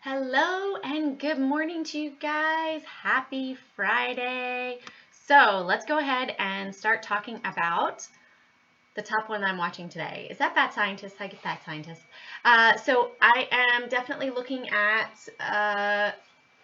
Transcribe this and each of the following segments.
Hello and good morning to you guys. Happy Friday. So let's go ahead and start talking about the top one I'm watching today. Is that Bat Scientist? I get Bat Scientist. So I am definitely looking at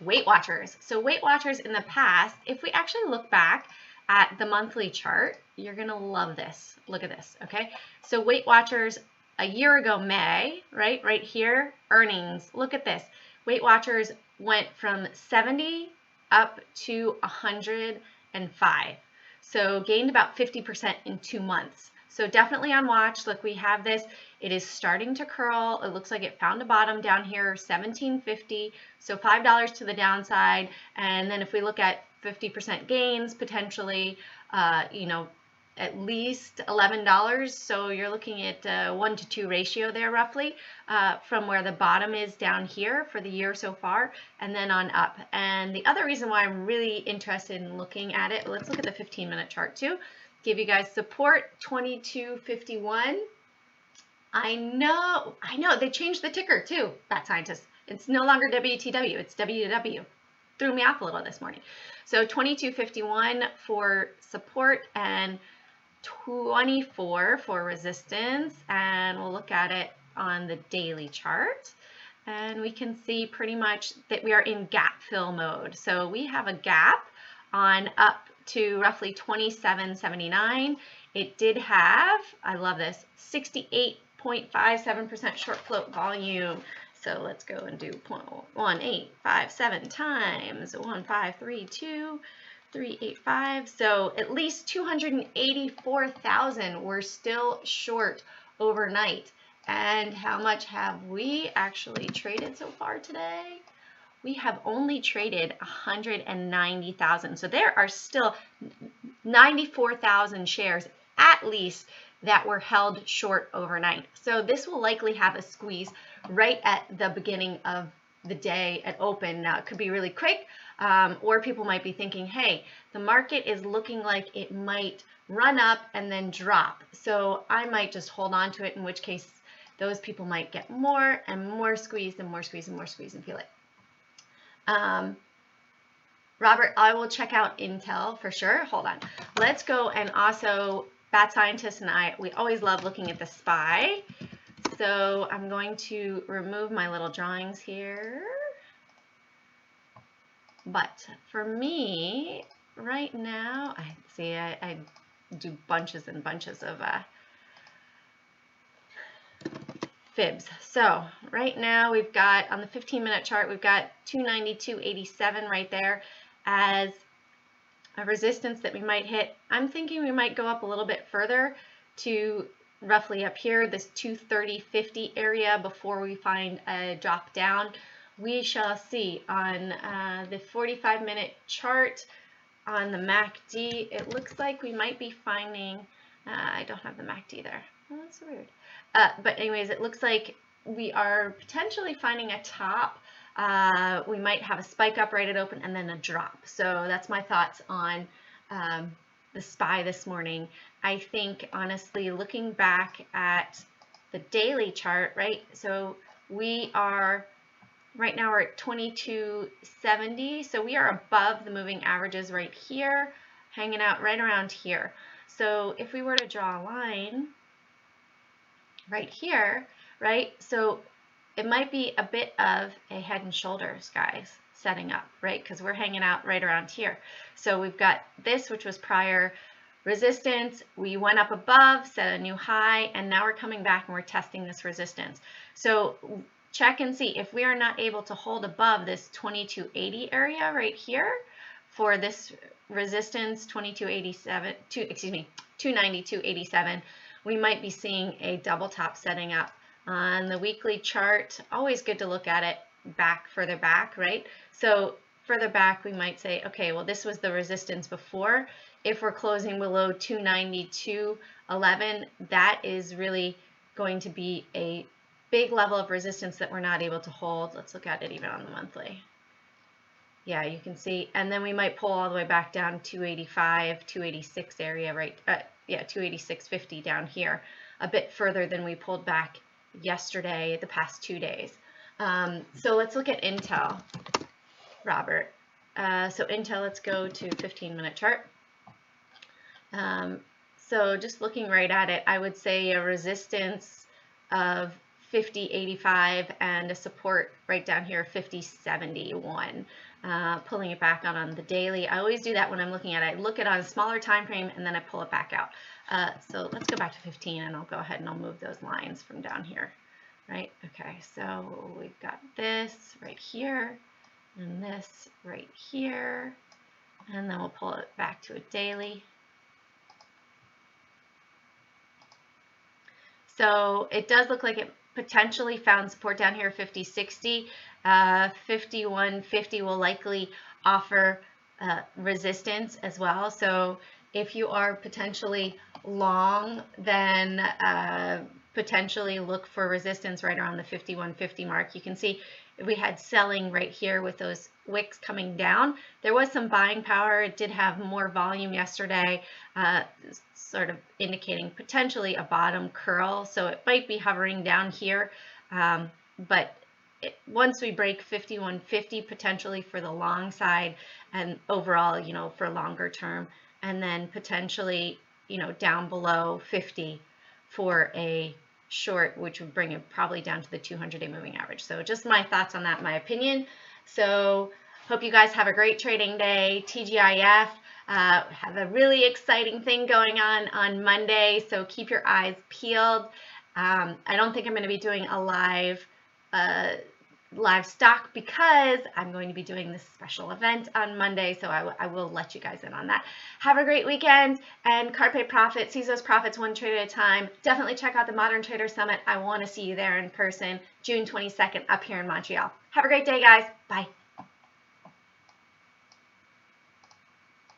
Weight Watchers. So Weight Watchers in the past, if we actually look back at the monthly chart, you're going to love this. Look at this, okay? So Weight Watchers a year ago, May, right here, earnings. Look at this. Weight Watchers went from 70 up to 105. So gained about 50% in 2 months. So definitely on watch. Look, we have this. It is starting to curl. It looks like it found a bottom down here, $17.50. So $5 to the downside. And then if we look at 50% gains, potentially, at least $11. So you're looking at a 1 to 2 ratio there roughly from where the bottom is down here for the year so far and then on up. And the other reason why I'm really interested in looking at it, let's look at the 15-minute chart too. Give you guys support, 22.51. I know, they changed the ticker too, Bat Scientist. It's no longer WTW, it's WW. Threw me off a little this morning. So 22.51 for support and 24 for resistance, and we'll look at it on the daily chart, and we can see pretty much that we are in gap fill mode. So we have a gap on up to roughly 27.79. It did have, I love this, 68.57% short float volume. So let's go and do 0.1857 times 1532. 385. So at least 284,000 were still short overnight. And how much have we actually traded so far today? We have only traded 190,000. So there are still 94,000 shares at least that were held short overnight. So this will likely have a squeeze right at the beginning of the day at open. Now it could be really quick, or people might be thinking, hey, the market is looking like it might run up and then drop. So I might just hold on to it, in which case those people might get more and more squeezed and more squeezed and more squeezed and feel it. Robert, I will check out Intel for sure. Hold on. Let's go and also Bat Scientist and I, we always love looking at the SPY. So I'm going to remove my little drawings here. But for me, right now, I do bunches and bunches of fibs. So right now we've got, on the 15-minute chart, we've got 292.87 right there as a resistance that we might hit. I'm thinking we might go up a little bit further to roughly up here, this 230.50 area before we find a drop down. We shall see. On the 45-minute chart on the MACD, it looks like we might be finding, I don't have the MACD there. Oh, that's weird. But anyways, it looks like we are potentially finding a top. We might have a spike up right at open and then a drop. So that's my thoughts on the SPY this morning. I think, honestly, looking back at the daily chart, right? So we are, right now we're at 2270. So we are above the moving averages right here, hanging out right around here. So if we were to draw a line right here, right? So it might be a bit of a head and shoulders, guys, setting up, right? Because we're hanging out right around here. So we've got this, which was prior resistance. We went up above, set a new high, and now we're coming back and we're testing this resistance. So check and see if we are not able to hold above this 2280 area right here for this resistance, 292.87, we might be seeing a double top setting up. On the weekly chart, always good to look at it further back, right? So further back, we might say, okay, well, this was the resistance before. If we're closing below 292.11, that is really going to be a big level of resistance that we're not able to hold. Let's look at it even on the monthly. Yeah, you can see, and then we might pull all the way back down 285, 286 area, right? Yeah, 286.50 down here, a bit further than we pulled back yesterday, the past 2 days. So let's look at Intel, Robert. So Intel, let's go to 15-minute chart. So just looking right at it, I would say a resistance of 50.85 and a support right down here, 50.71. Pulling it back out on the daily. I always do that when I'm looking at it. I look at it on a smaller time frame and then I pull it back out. So let's go back to 15 and I'll go ahead and I'll move those lines from down here. Right? Okay, so we've got this right here and this right here, and then we'll pull it back to a daily. So it does look like it potentially found support down here, 50.60. 51.50 will likely offer resistance as well. So if you are potentially long, then potentially look for resistance right around the 51.50 mark. You can see we had selling right here with those wicks coming down. There was some buying power. It did have more volume yesterday, sort of indicating potentially a bottom curl. So it might be hovering down here, but once we break 51.50 potentially for the long side and overall, you know, for longer term, and then potentially, you know, down below 50 for a short, which would bring it probably down to the 200-day moving average. So just my thoughts on that, my opinion. So hope you guys have a great trading day. TGIF, have a really exciting thing going on Monday, so keep your eyes peeled. I don't think I'm going to be doing a live stock because I'm going to be doing this special event on Monday, so I will let you guys in on that. Have a great weekend, and Carpe Profit, seize those profits one trade at a time. Definitely check out the Modern Trader Summit. I want to see you there in person, June 22nd up here in Montreal. Have a great day, guys. Bye.